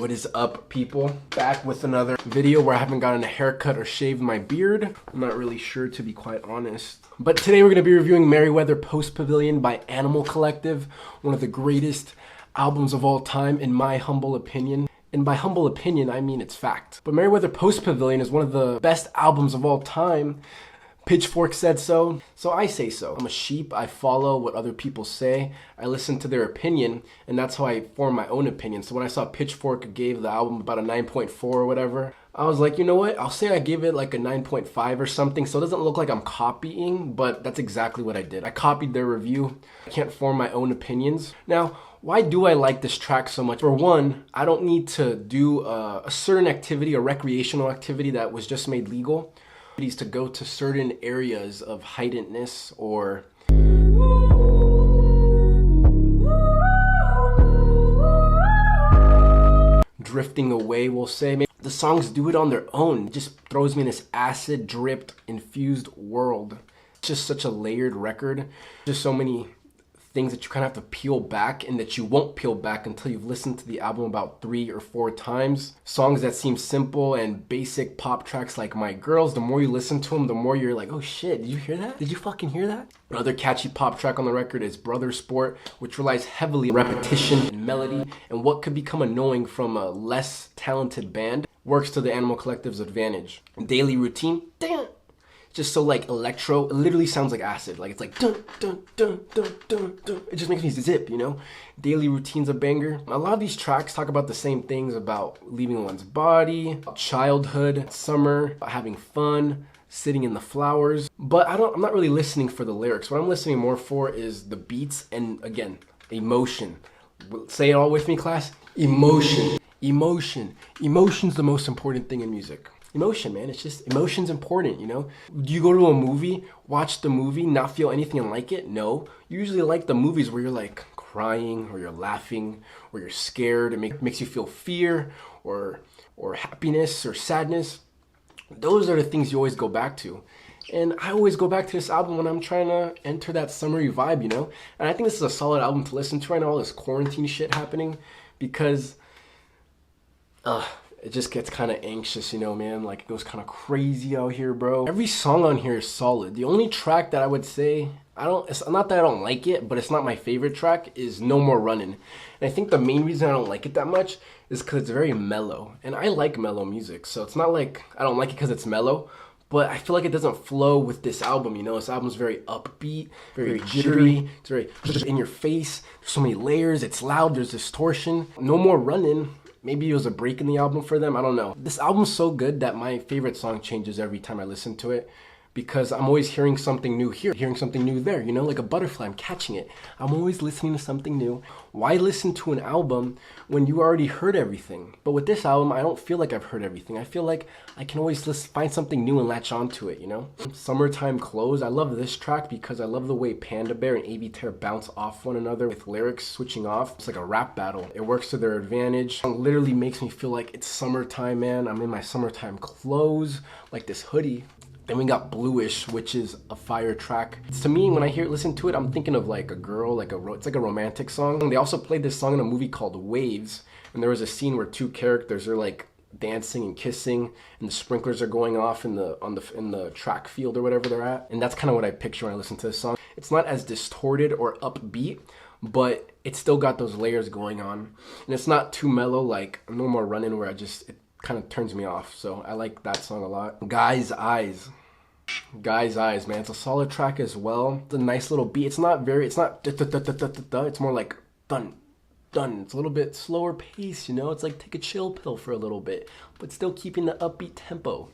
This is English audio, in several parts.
What is up, people? Back with another video where I haven't gotten a haircut or shaved my beard. I'm not really sure, to be quite honest. But today we're going to be reviewing Merriweather Post Pavilion by Animal Collective, one of the greatest albums of all time in my humble opinion. And by humble opinion, I mean it's fact. But Merriweather Post Pavilion is one of the best albums of all time. Pitchfork said so, so I say so. I'm a sheep. I follow what other people say. I listen to their opinion, and that's how I form my own opinion. So when I saw Pitchfork gave the album about a 9.4 or whatever, I was like, you know what? I'll say I gave it like a 9.5 or something, so it doesn't look like I'm copying, but that's exactly what I did. I copied their review. I can't form my own opinions. Now, why do I like this track so much? For one, I don't need to do a certain activity, a recreational activity that was just made legal. To go to certain areas of heightenedness or drifting away, we'll say. Maybe the songs do it on their own. It just throws me in this acid dripped infused world. It's just such a layered record. Just so many things that you kind of have to peel back and that you won't peel back until you've listened to the album about 3 or 4 times. Songs that seem simple and basic pop tracks like My Girls, the more you listen to them, the more you're like, oh shit, did you hear that? Did you fucking hear that? Another catchy pop track on the record is Brother Sport, which relies heavily on repetition and melody, and what could become annoying from a less talented band works to the Animal Collective's advantage. Daily Routine, damn. Just so like electro, it literally sounds like acid. Like it's like dun dun dun dun dun dun. It just makes me zip, you know? Daily Routine's a banger. A lot of these tracks talk about the same things, about leaving one's body, childhood, summer, having fun, sitting in the flowers. But I'm not really listening for the lyrics. What I'm listening more for is the beats and, again, emotion. Say it all with me, class. Emotion. Emotion. Emotion's the most important thing in music. Emotion, man. It's just, emotion's important, you know? Do you go to a movie, watch the movie, not feel anything like it? No. You usually like the movies where you're like crying or you're laughing or you're scared. It makes you feel fear or happiness or sadness. Those are the things you always go back to. And I always go back to this album when I'm trying to enter that summery vibe, you know? And I think this is a solid album to listen to right now, all this quarantine shit happening, because it just gets kind of anxious, you know, man. Like, it goes kind of crazy out here, bro. Every song on here is solid. The only track that I would say, it's not that I don't like it, but it's not my favorite track, is No More Running. And I think the main reason I don't like it that much is because it's very mellow. And I like mellow music, so it's not like I don't like it because it's mellow, but I feel like it doesn't flow with this album, you know? This album's very upbeat, very jittery, it's very in your face. There's so many layers, it's loud, there's distortion. No More Running, maybe it was a break in the album for them, I don't know. This album's so good that my favorite song changes every time I listen to it, because I'm always hearing something new here, hearing something new there, you know, like a butterfly, I'm catching it. I'm always listening to something new. Why listen to an album when you already heard everything? But with this album, I don't feel like I've heard everything. I feel like I can always find something new and latch onto it, you know? Summertime Clothes, I love this track because I love the way Panda Bear and A.B. Tear bounce off one another with lyrics switching off. It's like a rap battle. It works to their advantage. It literally makes me feel like it's summertime, man. I'm in my summertime clothes, like this hoodie. Then we got Bluish, which is a fire track. To me, when I listen to it, I'm thinking of like a girl, it's like a romantic song. They also played this song in a movie called Waves, and there was a scene where 2 characters are like dancing and kissing, and the sprinklers are going off in the track field or whatever they're at. And that's kind of what I picture when I listen to this song. It's not as distorted or upbeat, but it's still got those layers going on, and it's not too mellow like No More Running, where it kind of turns me off. So I like that song a lot. Guy's Eyes, man, it's a solid track as well. It's a nice little beat. It's not it's more like dun dun. It's a little bit slower pace, you know? It's like take a chill pill for a little bit, but still keeping the upbeat tempo.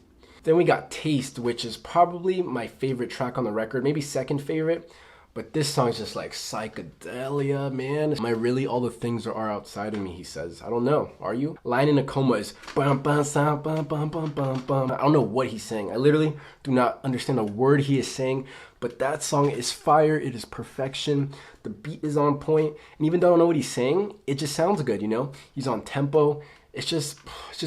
Then we got Taste, which is probably my favorite track on the record, maybe second favorite. But this song's just like psychedelia, man. Am I really all the things there are outside of me, he says. I don't know. Are you? Line in a Coma is bum bum bum bum bum bum bum bum. I don't know what he's saying. I literally do not understand a word he is saying. But that song is fire. It is perfection. The beat is on point. And even though I don't know what he's saying, it just sounds good, you know? He's on tempo. It's just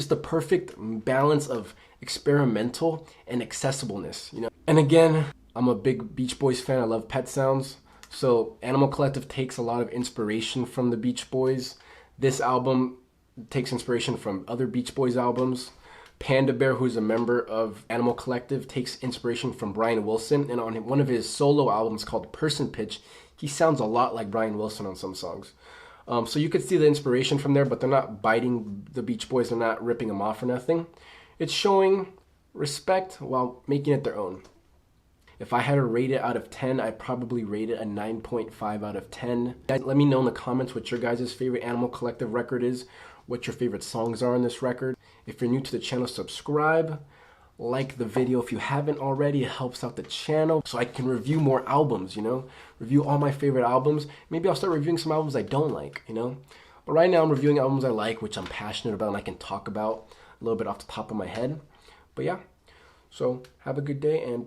the perfect balance of experimental and accessibleness, you know? And again, I'm a big Beach Boys fan. I love Pet Sounds. So Animal Collective takes a lot of inspiration from the Beach Boys. This album takes inspiration from other Beach Boys albums. Panda Bear, who's a member of Animal Collective, takes inspiration from Brian Wilson, and on one of his solo albums called Person Pitch, he sounds a lot like Brian Wilson on some songs. So you could see the inspiration from there, but they're not biting the Beach Boys, they're not ripping them off or nothing. It's showing respect while making it their own. If I had to rate it out of 10, I'd probably rate it a 9.5 out of 10. Guys, let me know in the comments what your guys' favorite Animal Collective record is, what your favorite songs are on this record. If you're new to the channel, subscribe, like the video if you haven't already. It helps out the channel so I can review more albums, you know? Review all my favorite albums. Maybe I'll start reviewing some albums I don't like, you know? But right now I'm reviewing albums I like, which I'm passionate about and I can talk about a little bit off the top of my head. But yeah, so have a good day and